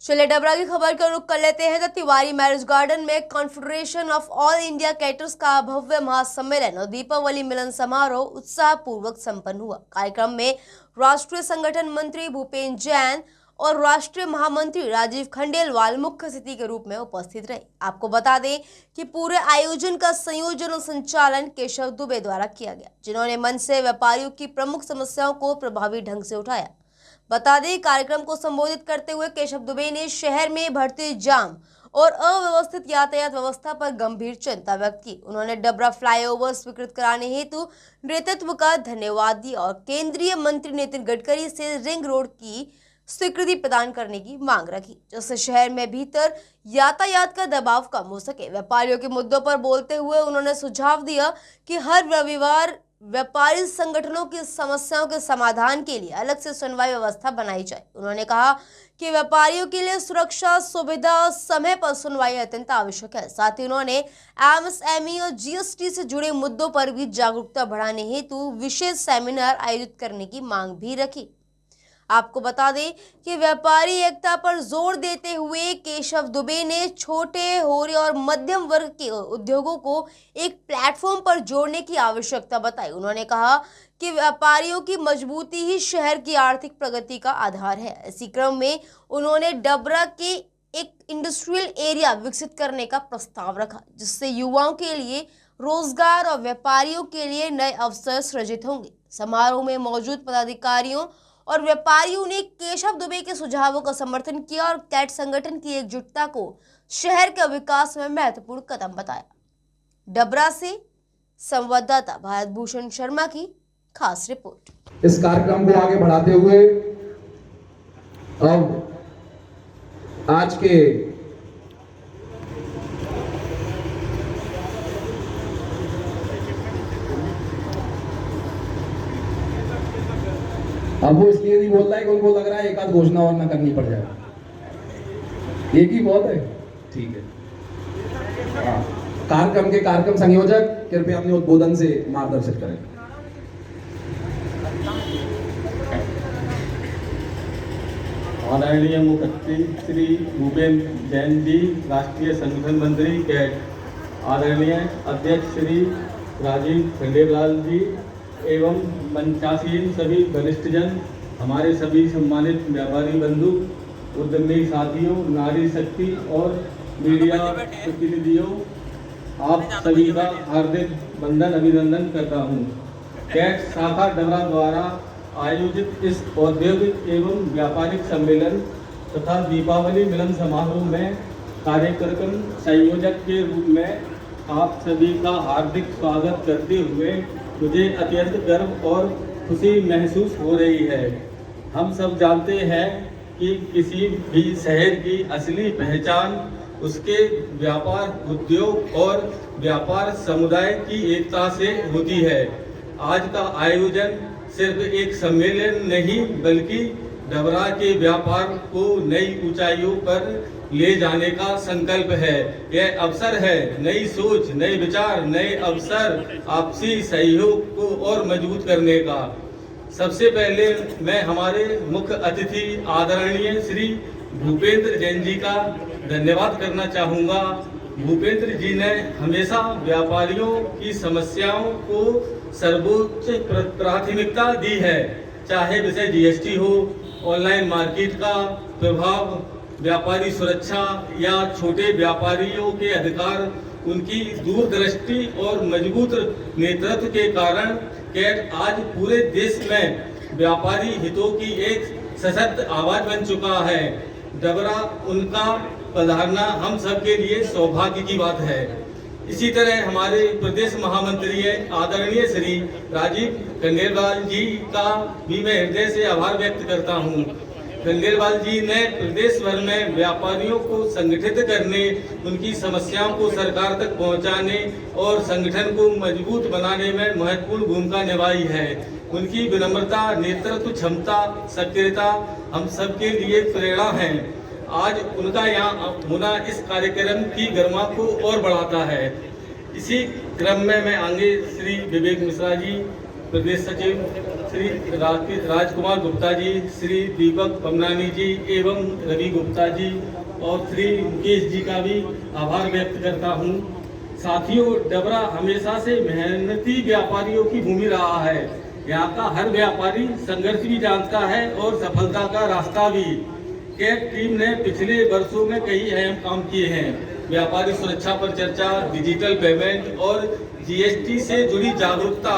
चलिए डबरा की खबर का रुख कर लेते हैं। तो तिवारी मैरिज गार्डन में confederation of all India caterers का भव्य महासम्मेलन और दीपावली मिलन समारोह उत्साह पूर्वक संपन्न हुआ। कार्यक्रम में राष्ट्रीय संगठन मंत्री भूपेंद्र जैन और राष्ट्रीय महामंत्री राजीव खंडेलवाल मुख्य अतिथि के रूप में उपस्थित रहे। आपको बता दें कि पूरे आयोजन का संयोजन और संचालन केशव दुबे द्वारा किया गया, जिन्होंने मंच से व्यापारियों की प्रमुख समस्याओं को प्रभावी ढंग से उठाया। बता दें, कार्यक्रम को संबोधित करते हुए केशव दुबे ने शहर में बढ़ते जाम और अव्यवस्थित यातायात व्यवस्था पर गंभीर चिंता व्यक्त की। उन्होंने डबरा फ्लाईओवर स्वीकृत कराने हेतु नेतृत्व का धन्यवाद दिया और केंद्रीय मंत्री नितिन गडकरी से रिंग रोड की स्वीकृति प्रदान करने की मांग रखी, जिससे शहर में भीतर यातायात का दबाव कम हो सके। व्यापारियों के मुद्दों पर बोलते हुए उन्होंने सुझाव दिया कि हर रविवार व्यापारी संगठनों की समस्याओं के समाधान के लिए अलग से सुनवाई व्यवस्था बनाई जाए। उन्होंने कहा कि व्यापारियों के लिए सुरक्षा, सुविधा और समय पर सुनवाई अत्यंत आवश्यक है। साथ ही उन्होंने एमएसएमई और जीएसटी से जुड़े मुद्दों पर भी जागरूकता बढ़ाने हेतु विशेष सेमिनार आयोजित करने की मांग भी रखी। आपको बता दें कि व्यापारी एकता पर जोर देते हुए केशव दुबे ने छोटे, होरे और मध्यम वर्ग के उद्योगों को एक प्लेटफॉर्म पर जोड़ने की आवश्यकता बताई। उन्होंने कहा कि व्यापारियों की मजबूती ही शहर की आर्थिक प्रगति का आधार है। इसी क्रम में उन्होंने डबरा के एक इंडस्ट्रियल एरिया विकसित करने का प्रस्ताव रखा, जिससे युवाओं के लिए रोजगार और व्यापारियों के लिए नए अवसर सृजित होंगे। समारोह में मौजूद पदाधिकारियों और व्यापारियों ने केशव दुबे के सुझावों का समर्थन किया और कैट संगठन की एकजुटता को शहर के विकास में महत्वपूर्ण कदम बताया। डबरा से संवाददाता भारत भूषण शर्मा की खास रिपोर्ट। इस कार्यक्रम को आगे बढ़ाते हुए अब आज के अब वो इसलिए नहीं बोल रहा है कि उनको लग रहा है एक आध घोषणा और ना करनी पड़ जाए। एक ही बहुत है, ठीक है। कार्यक्रम संयोजक कृपया अपने उद्बोधन से मार्गदर्शित करें। आदरणीय मुख्य अतिथि श्री भूपेंद्र जैन जी, राष्ट्रीय संगठन मंत्री कैट, आदरणीय अध्यक्ष श्री राजीव खंडेलवाल जी एवं मंचासीन सभी वरिष्ठजन, हमारे सभी सम्मानित व्यापारी बंधु, उद्यमी साथियों, नारी शक्ति और मीडिया प्रतिनिधियों, आप सभी का हार्दिक अभिनंदन करता हूँ। कैट शाखा डबरा द्वारा आयोजित इस औद्योगिक एवं व्यापारिक सम्मेलन तथा दीपावली मिलन समारोह में कार्यक्रम संयोजक के रूप में आप सभी का हार्दिक स्वागत करते हुए मुझे अत्यंत गर्व और खुशी महसूस हो रही है। हम सब जानते हैं कि किसी भी शहर की असली पहचान उसके व्यापार उद्योग और व्यापार समुदाय की एकता से होती है। आज का आयोजन सिर्फ एक सम्मेलन नहीं बल्कि डबरा के व्यापार को नई ऊंचाइयों पर ले जाने का संकल्प है। यह अवसर है नई सोच, नए विचार, नए अवसर, आपसी सहयोग को और मजबूत करने का। सबसे पहले मैं हमारे मुख्य अतिथि आदरणीय श्री भूपेंद्र जैन जी का धन्यवाद करना चाहूँगा। भूपेंद्र जी ने हमेशा व्यापारियों की समस्याओं को सर्वोच्च प्राथमिकता दी है, चाहे विषय जीएसटी हो, ऑनलाइन मार्केट का प्रभाव, व्यापारी सुरक्षा या छोटे व्यापारियों के अधिकार। उनकी दूरदृष्टि और मजबूत नेतृत्व के कारण कैट आज पूरे देश में व्यापारी हितों की एक सशक्त आवाज बन चुका है। डबरा उनका पधारना हम सब के लिए सौभाग्य की बात है। इसी तरह हमारे प्रदेश महामंत्री आदरणीय श्री राजीव खंडेलवाल जी का भी मैं हृदय से आभार व्यक्त करता हूँ। खंडेलवाल जी ने प्रदेश भर में व्यापारियों को संगठित करने, उनकी समस्याओं को सरकार तक पहुंचाने और संगठन को मजबूत बनाने में महत्वपूर्ण भूमिका निभाई है। उनकी विनम्रता, नेतृत्व क्षमता, सक्रियता हम सबके लिए प्रेरणा है। आज उनका यहाँ होना इस कार्यक्रम की गरिमा को और बढ़ाता है। इसी क्रम में मैं आगे श्री विवेक मिश्रा जी, प्रदेश सचिव श्री राजकुमार गुप्ता जी, श्री दीपक बमनानी जी एवं रवि गुप्ता जी और श्री मुकेश जी का भी आभार व्यक्त करता हूँ। साथियों, डबरा हमेशा से मेहनती व्यापारियों की भूमि रहा है। यहाँ का हर व्यापारी संघर्ष भी जानता है और सफलता का रास्ता भी। कैट टीम ने पिछले वर्षों में कई अहम काम किए हैं। व्यापारी सुरक्षा पर चर्चा, डिजिटल पेमेंट और जीएसटी से जुड़ी जागरूकता,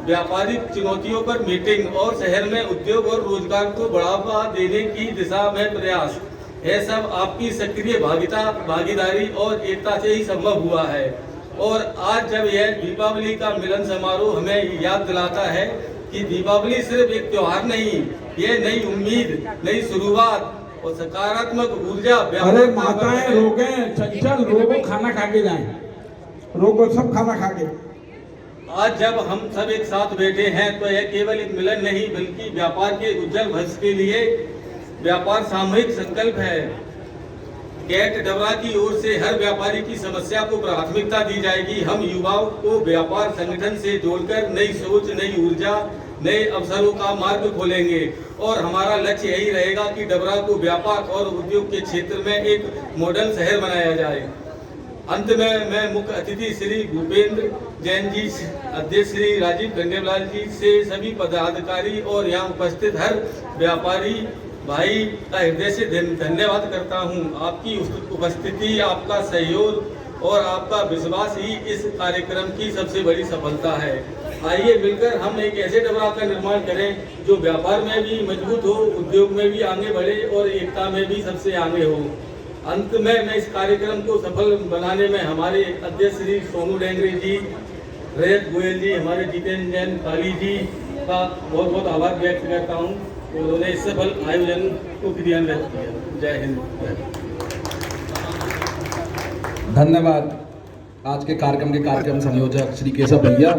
व्यापारिक चुनौतियों पर मीटिंग और शहर में उद्योग और रोजगार को बढ़ावा देने की दिशा में प्रयास, यह सब आपकी सक्रिय भागीदारी और एकता से ही संभव हुआ है। और आज जब यह दीपावली का मिलन समारोह हमें याद दिलाता है कि दीपावली सिर्फ एक त्योहार नहीं, ये नई उम्मीद, नई शुरुआत और सकारात्मक ऊर्जा। अरे माताएं रोके, चंचल रोको, खाना खा के जाएं, रोको सब खाना खा के। आज जब हम सब एक साथ बैठे हैं तो यह केवल एक मिलन नहीं बल्कि व्यापार के उज्जवल भविष्य के लिए व्यापार सामूहिक संकल्प है। कैट डबरा की ओर से हर व्यापारी की समस्या को प्राथमिकता दी जाएगी। हम युवाओं को व्यापार संगठन से जोड़कर नई सोच, नई ऊर्जा, नए अवसरों का मार्ग खोलेंगे और हमारा लक्ष्य यही रहेगा कि डबरा को व्यापार और उद्योग के क्षेत्र में एक मॉडल शहर बनाया जाए। अंत में मैं मुख्य अतिथि श्री भूपेंद्र जैन जी, अध्यक्ष श्री राजीव खंडेलवाल जी से सभी पदाधिकारी और यहाँ उपस्थित हर व्यापारी भाई का हृदय से धन्यवाद करता हूँ। आपकी उपस्थिति, आपका सहयोग और आपका विश्वास ही इस कार्यक्रम की सबसे बड़ी सफलता है। आइए मिलकर हम एक ऐसे डबरा का निर्माण करें जो व्यापार में भी मजबूत हो, उद्योग में भी आगे बढ़े और एकता में भी सबसे आगे हो। अंत में मैं इस कार्यक्रम को सफल बनाने में हमारे अध्यक्ष श्री सोनू डेंगरे जी, रजत गोयल जी, हमारे जितेंद्र जैन काली जी का बहुत बहुत आभार व्यक्त करता हूँ। उन्होंने इस सफल आयोजन को क्रियान्वित किया। जय हिंद। धन्यवाद। आज के कार्यक्रम संयोजक श्री केशव भैया।